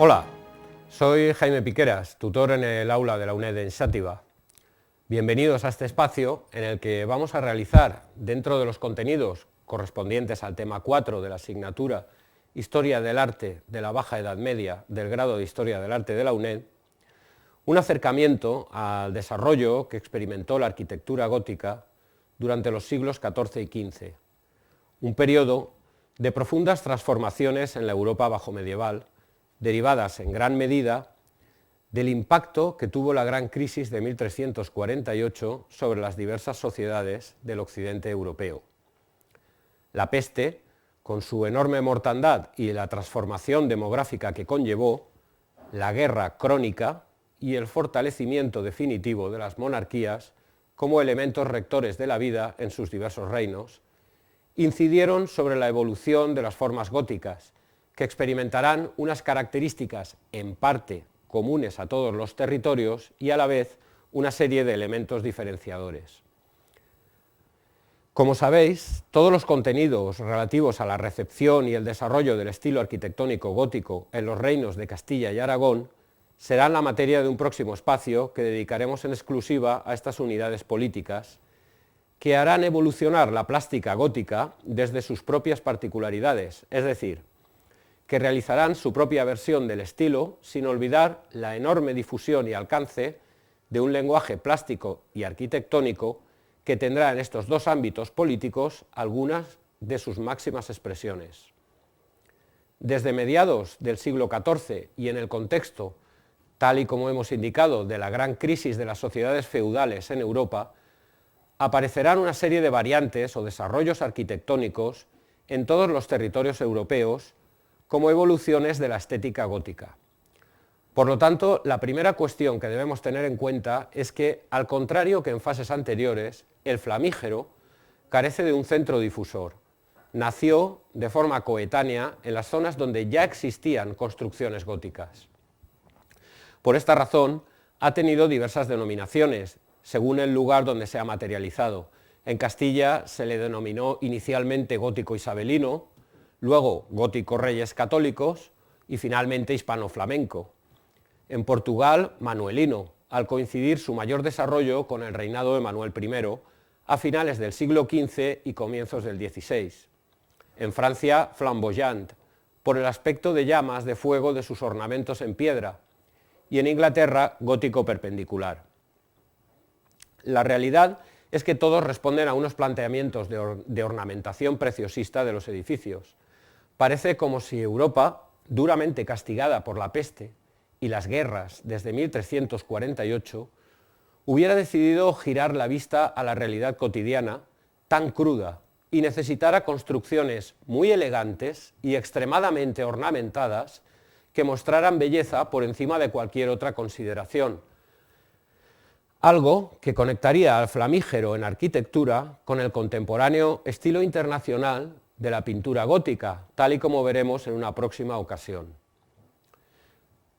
Hola, soy Jaime Piqueras, tutor en el aula de la UNED en Xàtiva. Bienvenidos a este espacio en el que vamos a realizar, dentro de los contenidos correspondientes al tema 4 de la asignatura Historia del Arte de la Baja Edad Media del grado de Historia del Arte de la UNED, un acercamiento al desarrollo que experimentó la arquitectura gótica durante los siglos XIV y XV, un periodo de profundas transformaciones en la Europa bajomedieval, derivadas en gran medida del impacto que tuvo la gran crisis de 1348 sobre las diversas sociedades del occidente europeo. La peste, con su enorme mortandad y la transformación demográfica que conllevó, la guerra crónica y el fortalecimiento definitivo de las monarquías como elementos rectores de la vida en sus diversos reinos, incidieron sobre la evolución de las formas góticas, que experimentarán unas características en parte comunes a todos los territorios y a la vez una serie de elementos diferenciadores. Como sabéis, todos los contenidos relativos a la recepción y el desarrollo del estilo arquitectónico gótico en los reinos de Castilla y Aragón serán la materia de un próximo espacio que dedicaremos en exclusiva a estas unidades políticas, que harán evolucionar la plástica gótica desde sus propias particularidades, es decir, que realizarán su propia versión del estilo sin olvidar la enorme difusión y alcance de un lenguaje plástico y arquitectónico que tendrá en estos dos ámbitos políticos algunas de sus máximas expresiones. Desde mediados del siglo XIV y en el contexto, tal y como hemos indicado, de la gran crisis de las sociedades feudales en Europa, aparecerán una serie de variantes o desarrollos arquitectónicos en todos los territorios europeos como evoluciones de la estética gótica. Por lo tanto, la primera cuestión que debemos tener en cuenta es que, al contrario que en fases anteriores, el flamígero carece de un centro difusor. Nació de forma coetánea en las zonas donde ya existían construcciones góticas. Por esta razón, ha tenido diversas denominaciones, según el lugar donde se ha materializado. En Castilla se le denominó inicialmente gótico isabelino, luego gótico reyes católicos y finalmente hispano-flamenco. En Portugal, manuelino, al coincidir su mayor desarrollo con el reinado de Manuel I a finales del siglo XV y comienzos del XVI. En Francia, flamboyant, por el aspecto de llamas de fuego de sus ornamentos en piedra, y en Inglaterra, gótico perpendicular. La realidad es que todos responden a unos planteamientos de ornamentación preciosista de los edificios. Parece como si Europa, duramente castigada por la peste y las guerras desde 1348, hubiera decidido girar la vista a la realidad cotidiana, tan cruda, y necesitara construcciones muy elegantes y extremadamente ornamentadas que mostraran belleza por encima de cualquier otra consideración. Algo que conectaría al flamígero en arquitectura con el contemporáneo estilo internacional de la pintura gótica, tal y como veremos en una próxima ocasión.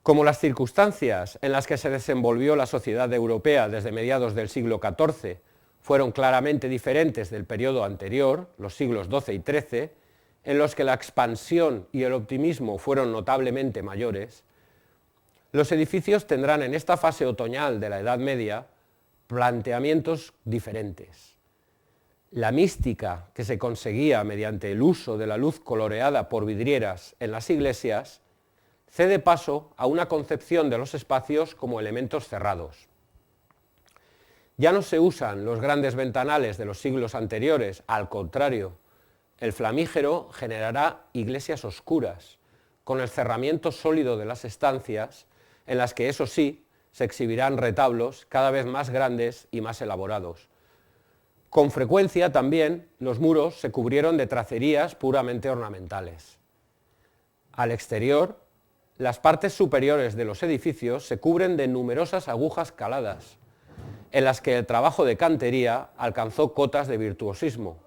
Como las circunstancias en las que se desenvolvió la sociedad europea desde mediados del siglo XIV fueron claramente diferentes del periodo anterior, los siglos XII y XIII, en los que la expansión y el optimismo fueron notablemente mayores, los edificios tendrán en esta fase otoñal de la Edad Media planteamientos diferentes. La mística que se conseguía mediante el uso de la luz coloreada por vidrieras en las iglesias cede paso a una concepción de los espacios como elementos cerrados. Ya no se usan los grandes ventanales de los siglos anteriores, al contrario, el flamígero generará iglesias oscuras, con el cerramiento sólido de las estancias, en las que, eso sí, se exhibirán retablos cada vez más grandes y más elaborados. Con frecuencia también los muros se cubrieron de tracerías puramente ornamentales. Al exterior, las partes superiores de los edificios se cubren de numerosas agujas caladas, en las que el trabajo de cantería alcanzó cotas de virtuosismo.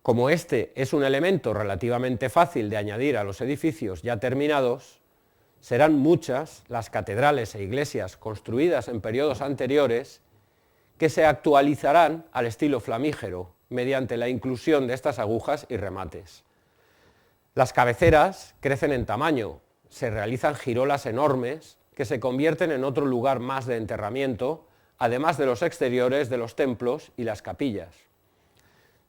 Como este es un elemento relativamente fácil de añadir a los edificios ya terminados, serán muchas las catedrales e iglesias construidas en periodos anteriores que se actualizarán al estilo flamígero mediante la inclusión de estas agujas y remates. Las cabeceras crecen en tamaño, se realizan girolas enormes que se convierten en otro lugar más de enterramiento, además de los exteriores de los templos y las capillas.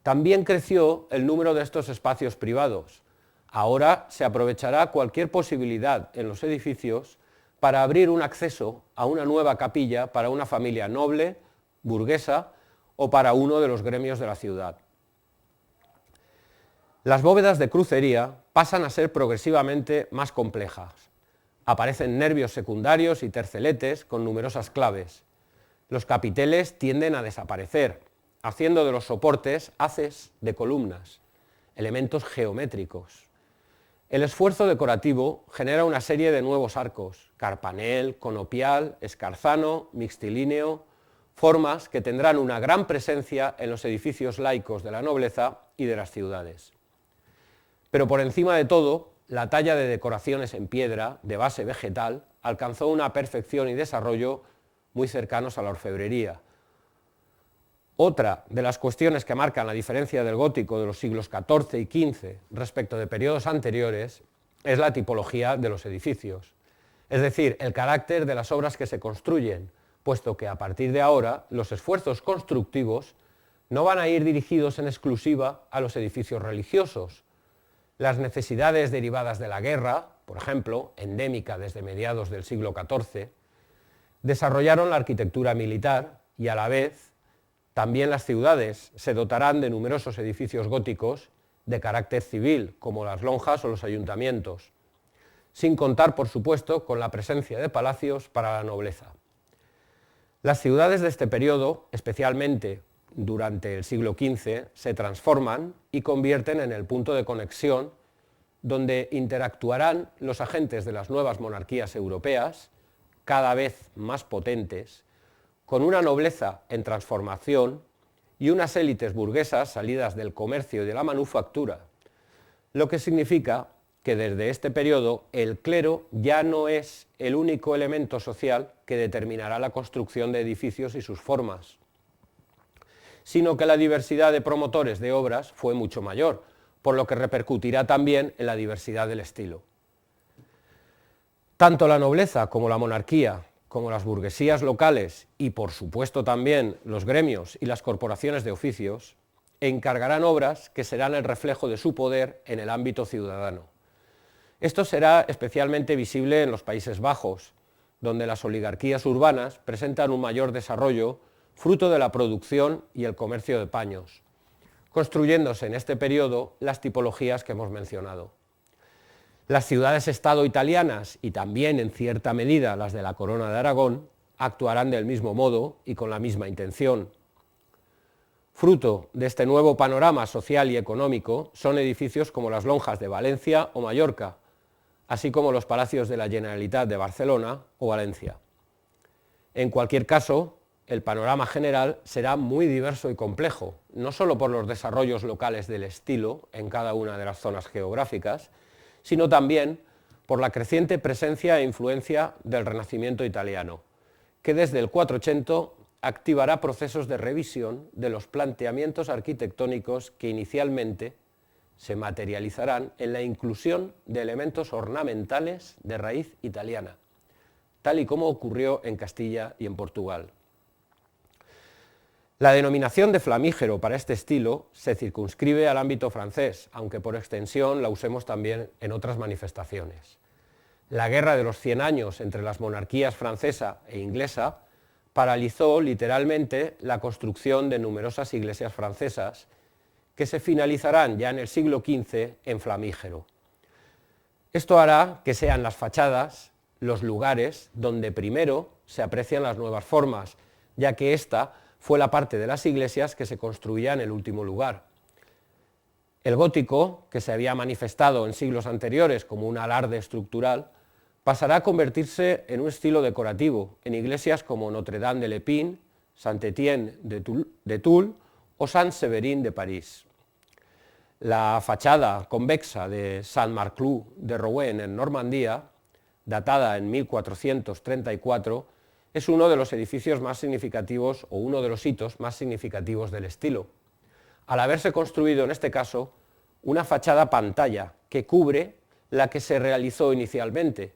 También creció el número de estos espacios privados. Ahora se aprovechará cualquier posibilidad en los edificios para abrir un acceso a una nueva capilla para una familia noble, burguesa o para uno de los gremios de la ciudad. Las bóvedas de crucería pasan a ser progresivamente más complejas. Aparecen nervios secundarios y terceletes con numerosas claves. Los capiteles tienden a desaparecer, haciendo de los soportes haces de columnas, elementos geométricos. El esfuerzo decorativo genera una serie de nuevos arcos, carpanel, conopial, escarzano, mixtilíneo, formas que tendrán una gran presencia en los edificios laicos de la nobleza y de las ciudades. Pero por encima de todo, la talla de decoraciones en piedra, de base vegetal, alcanzó una perfección y desarrollo muy cercanos a la orfebrería. Otra de las cuestiones que marcan la diferencia del gótico de los siglos XIV y XV respecto de periodos anteriores es la tipología de los edificios, es decir, el carácter de las obras que se construyen, puesto que a partir de ahora los esfuerzos constructivos no van a ir dirigidos en exclusiva a los edificios religiosos. Las necesidades derivadas de la guerra, por ejemplo, endémica desde mediados del siglo XIV, desarrollaron la arquitectura militar y a la vez también las ciudades se dotarán de numerosos edificios góticos de carácter civil, como las lonjas o los ayuntamientos, sin contar, por supuesto, con la presencia de palacios para la nobleza. Las ciudades de este periodo, especialmente durante el siglo XV, se transforman y convierten en el punto de conexión donde interactuarán los agentes de las nuevas monarquías europeas, cada vez más potentes, con una nobleza en transformación y unas élites burguesas salidas del comercio y de la manufactura, lo que significa que desde este periodo el clero ya no es el único elemento social que determinará la construcción de edificios y sus formas, sino que la diversidad de promotores de obras fue mucho mayor, por lo que repercutirá también en la diversidad del estilo. Tanto la nobleza como la monarquía, como las burguesías locales y, por supuesto, también los gremios y las corporaciones de oficios, encargarán obras que serán el reflejo de su poder en el ámbito ciudadano. Esto será especialmente visible en los Países Bajos, donde las oligarquías urbanas presentan un mayor desarrollo fruto de la producción y el comercio de paños, construyéndose en este periodo las tipologías que hemos mencionado. Las ciudades-estado italianas y también en cierta medida las de la Corona de Aragón actuarán del mismo modo y con la misma intención. Fruto de este nuevo panorama social y económico son edificios como las lonjas de Valencia o Mallorca, así como los palacios de la Generalitat de Barcelona o Valencia. En cualquier caso, el panorama general será muy diverso y complejo, no solo por los desarrollos locales del estilo en cada una de las zonas geográficas, sino también por la creciente presencia e influencia del Renacimiento italiano, que desde el 480 activará procesos de revisión de los planteamientos arquitectónicos que inicialmente se materializarán en la inclusión de elementos ornamentales de raíz italiana, tal y como ocurrió en Castilla y en Portugal. La denominación de flamígero para este estilo se circunscribe al ámbito francés, aunque por extensión la usemos también en otras manifestaciones. La Guerra de los 100 años entre las monarquías francesa e inglesa paralizó literalmente la construcción de numerosas iglesias francesas que se finalizarán ya en el siglo XV en flamígero. Esto hará que sean las fachadas los lugares donde primero se aprecian las nuevas formas, ya que esta fue la parte de las iglesias que se construía en el último lugar. El gótico, que se había manifestado en siglos anteriores como un alarde estructural, pasará a convertirse en un estilo decorativo en iglesias como Notre-Dame de l'Épine, Saint-Étienne de Toul o Saint-Séverin de París. La fachada convexa de Saint-Marc-Cloud de Rouen en Normandía, datada en 1434, es uno de los edificios más significativos o uno de los hitos más significativos del estilo, al haberse construido en este caso una fachada pantalla que cubre la que se realizó inicialmente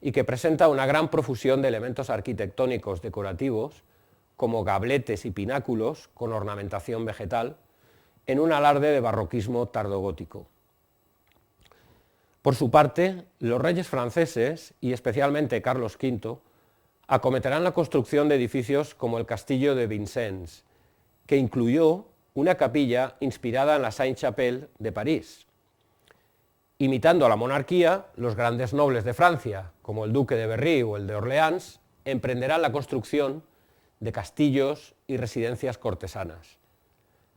y que presenta una gran profusión de elementos arquitectónicos decorativos, como gabletes y pináculos con ornamentación vegetal, en un alarde de barroquismo tardogótico. Por su parte, los reyes franceses, y especialmente Carlos V, acometerán la construcción de edificios como el castillo de Vincennes, que incluyó una capilla inspirada en la Sainte-Chapelle de París. Imitando a la monarquía, los grandes nobles de Francia, como el duque de Berry o el de Orleans, emprenderán la construcción de castillos y residencias cortesanas.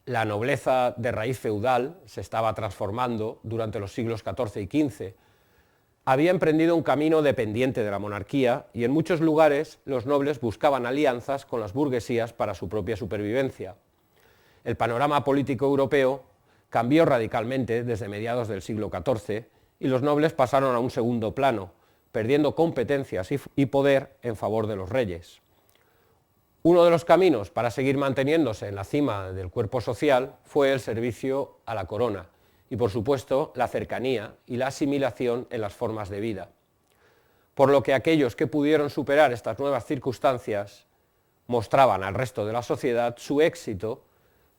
La nobleza de raíz feudal se estaba transformando durante los siglos XIV y XV. Había emprendido un camino dependiente de la monarquía y en muchos lugares los nobles buscaban alianzas con las burguesías para su propia supervivencia. El panorama político europeo cambió radicalmente desde mediados del siglo XIV y los nobles pasaron a un segundo plano, perdiendo competencias y poder en favor de los reyes. Uno de los caminos para seguir manteniéndose en la cima del cuerpo social fue el servicio a la corona y, por supuesto, la cercanía y la asimilación en las formas de vida. Por lo que aquellos que pudieron superar estas nuevas circunstancias mostraban al resto de la sociedad su éxito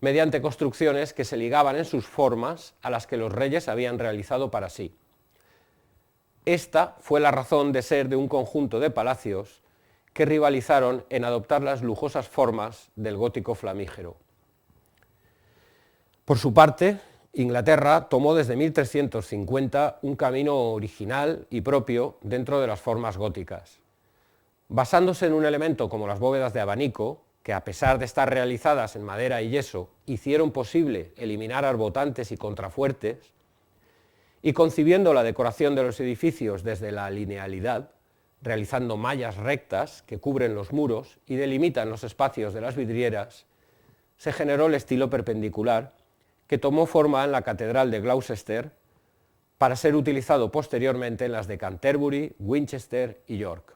mediante construcciones que se ligaban en sus formas a las que los reyes habían realizado para sí. Esta fue la razón de ser de un conjunto de palacios que rivalizaron en adoptar las lujosas formas del gótico flamígero. Por su parte, Inglaterra tomó desde 1350 un camino original y propio dentro de las formas góticas. Basándose en un elemento como las bóvedas de abanico, que a pesar de estar realizadas en madera y yeso, hicieron posible eliminar arbotantes y contrafuertes, y concibiendo la decoración de los edificios desde la linealidad, realizando mallas rectas que cubren los muros y delimitan los espacios de las vidrieras, se generó el estilo perpendicular que tomó forma en la Catedral de Gloucester para ser utilizado posteriormente en las de Canterbury, Winchester y York.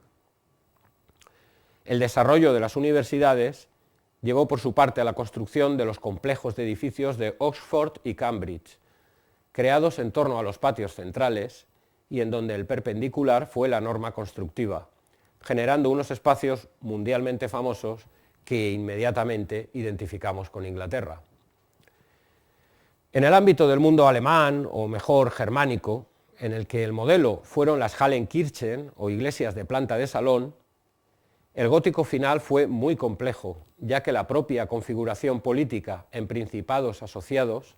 El desarrollo de las universidades llevó por su parte a la construcción de los complejos de edificios de Oxford y Cambridge, creados en torno a los patios centrales y en donde el perpendicular fue la norma constructiva, generando unos espacios mundialmente famosos que inmediatamente identificamos con Inglaterra. En el ámbito del mundo alemán, o mejor germánico, en el que el modelo fueron las Hallenkirchen o iglesias de planta de salón, el gótico final fue muy complejo, ya que la propia configuración política en principados asociados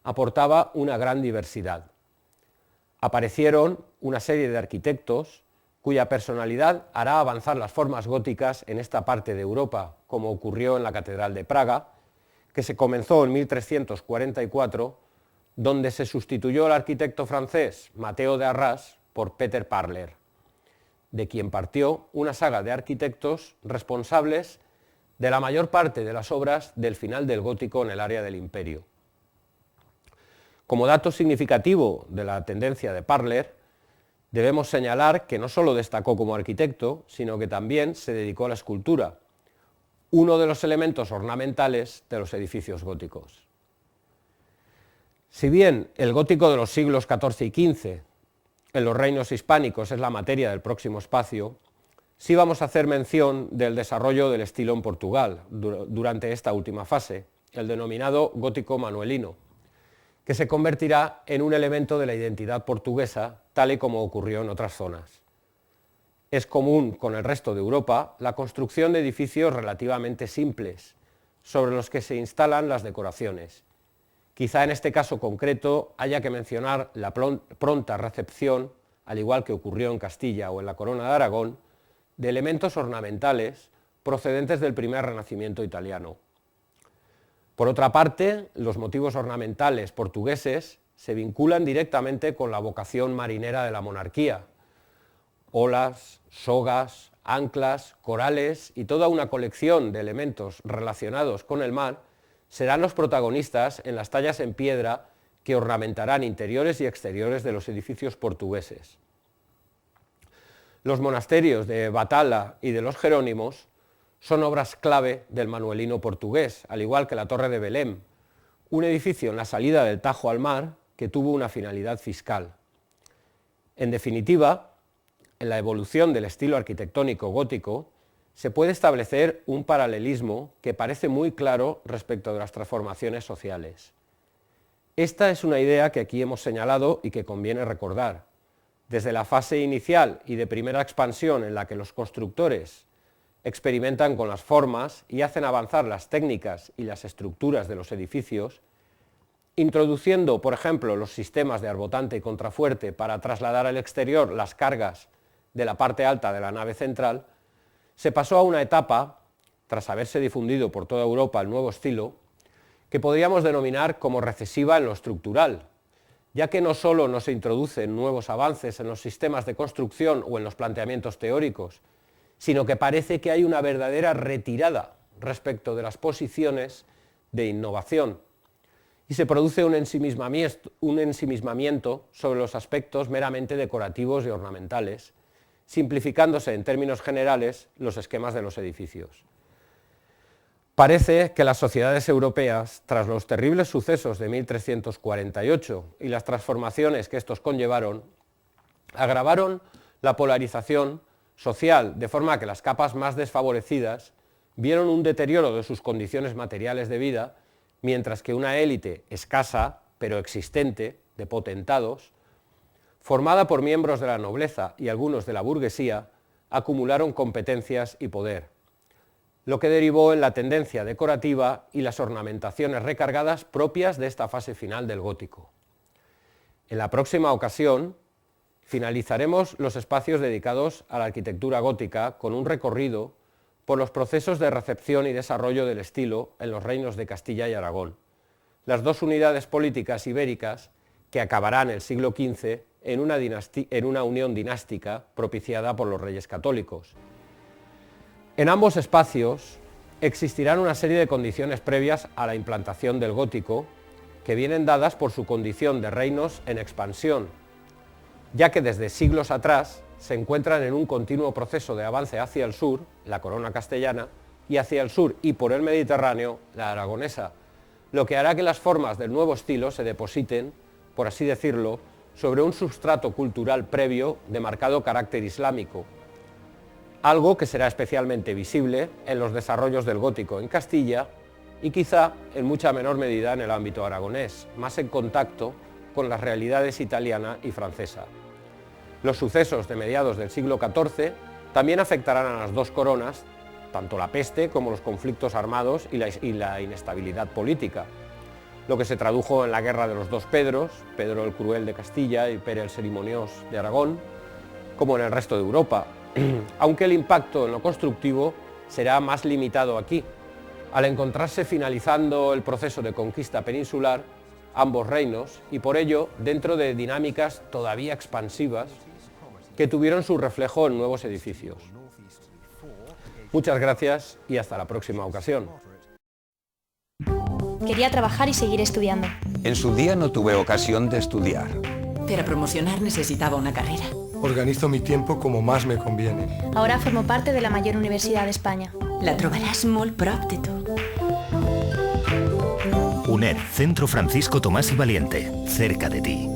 aportaba una gran diversidad. Aparecieron una serie de arquitectos cuya personalidad hará avanzar las formas góticas en esta parte de Europa, como ocurrió en la Catedral de Praga, que se comenzó en 1344, donde se sustituyó al arquitecto francés Mateo de Arras por Peter Parler, de quien partió una saga de arquitectos responsables de la mayor parte de las obras del final del gótico en el área del Imperio. Como dato significativo de la tendencia de Parler, debemos señalar que no solo destacó como arquitecto, sino que también se dedicó a la escultura, uno de los elementos ornamentales de los edificios góticos. Si bien el gótico de los siglos XIV y XV en los reinos hispánicos es la materia del próximo espacio, sí vamos a hacer mención del desarrollo del estilo en Portugal durante esta última fase, el denominado gótico manuelino, que se convertirá en un elemento de la identidad portuguesa, tal y como ocurrió en otras zonas. Es común con el resto de Europa la construcción de edificios relativamente simples, sobre los que se instalan las decoraciones. Quizá en este caso concreto haya que mencionar la pronta recepción, al igual que ocurrió en Castilla o en la Corona de Aragón, de elementos ornamentales procedentes del primer Renacimiento italiano. Por otra parte, los motivos ornamentales portugueses se vinculan directamente con la vocación marinera de la monarquía. Olas, sogas, anclas, corales y toda una colección de elementos relacionados con el mar serán los protagonistas en las tallas en piedra que ornamentarán interiores y exteriores de los edificios portugueses. Los monasterios de Batala y de los Jerónimos son obras clave del manuelino portugués, al igual que la Torre de Belém, un edificio en la salida del Tajo al mar que tuvo una finalidad fiscal. En definitiva, en la evolución del estilo arquitectónico gótico se puede establecer un paralelismo que parece muy claro respecto de las transformaciones sociales. Esta es una idea que aquí hemos señalado y que conviene recordar. Desde la fase inicial y de primera expansión en la que los constructores experimentan con las formas y hacen avanzar las técnicas y las estructuras de los edificios, introduciendo, por ejemplo, los sistemas de arbotante y contrafuerte para trasladar al exterior las cargas de la parte alta de la nave central, se pasó a una etapa, tras haberse difundido por toda Europa el nuevo estilo, que podríamos denominar como recesiva en lo estructural, ya que no solo no se introducen nuevos avances en los sistemas de construcción o en los planteamientos teóricos, sino que parece que hay una verdadera retirada respecto de las posiciones de innovación, y se produce un ensimismamiento sobre los aspectos meramente decorativos y ornamentales, simplificándose en términos generales los esquemas de los edificios. Parece que las sociedades europeas, tras los terribles sucesos de 1348 y las transformaciones que estos conllevaron, agravaron la polarización social, de forma que las capas más desfavorecidas vieron un deterioro de sus condiciones materiales de vida, mientras que una élite escasa, pero existente, de potentados, formada por miembros de la nobleza y algunos de la burguesía, acumularon competencias y poder, lo que derivó en la tendencia decorativa y las ornamentaciones recargadas propias de esta fase final del gótico. En la próxima ocasión finalizaremos los espacios dedicados a la arquitectura gótica con un recorrido por los procesos de recepción y desarrollo del estilo en los reinos de Castilla y Aragón, las dos unidades políticas ibéricas que acabarán el siglo XV en una unión dinástica propiciada por los reyes católicos. En ambos espacios existirán una serie de condiciones previas a la implantación del gótico que vienen dadas por su condición de reinos en expansión, ya que desde siglos atrás se encuentran en un continuo proceso de avance hacia el sur, la corona castellana, y hacia el sur y por el Mediterráneo, la aragonesa, lo que hará que las formas del nuevo estilo se depositen, por así decirlo, sobre un substrato cultural previo de marcado carácter islámico, algo que será especialmente visible en los desarrollos del gótico en Castilla y quizá en mucha menor medida en el ámbito aragonés, más en contacto con las realidades italiana y francesa. Los sucesos de mediados del siglo XIV también afectarán a las dos coronas, tanto la peste como los conflictos armados y la inestabilidad política, lo que se tradujo en la guerra de los dos Pedros, Pedro el Cruel de Castilla y Pere el Cerimoniós de Aragón, como en el resto de Europa, aunque el impacto en lo constructivo será más limitado aquí, al encontrarse finalizando el proceso de conquista peninsular ambos reinos y por ello dentro de dinámicas todavía expansivas que tuvieron su reflejo en nuevos edificios. Muchas gracias y hasta la próxima ocasión. Quería trabajar y seguir estudiando. En su día no tuve ocasión de estudiar. Para promocionar necesitaba una carrera. Organizo mi tiempo como más me conviene. Ahora formo parte de la mayor universidad de España. La trobaràs molt prop de tu. UNED, Centro Francisco Tomás y Valiente, cerca de ti.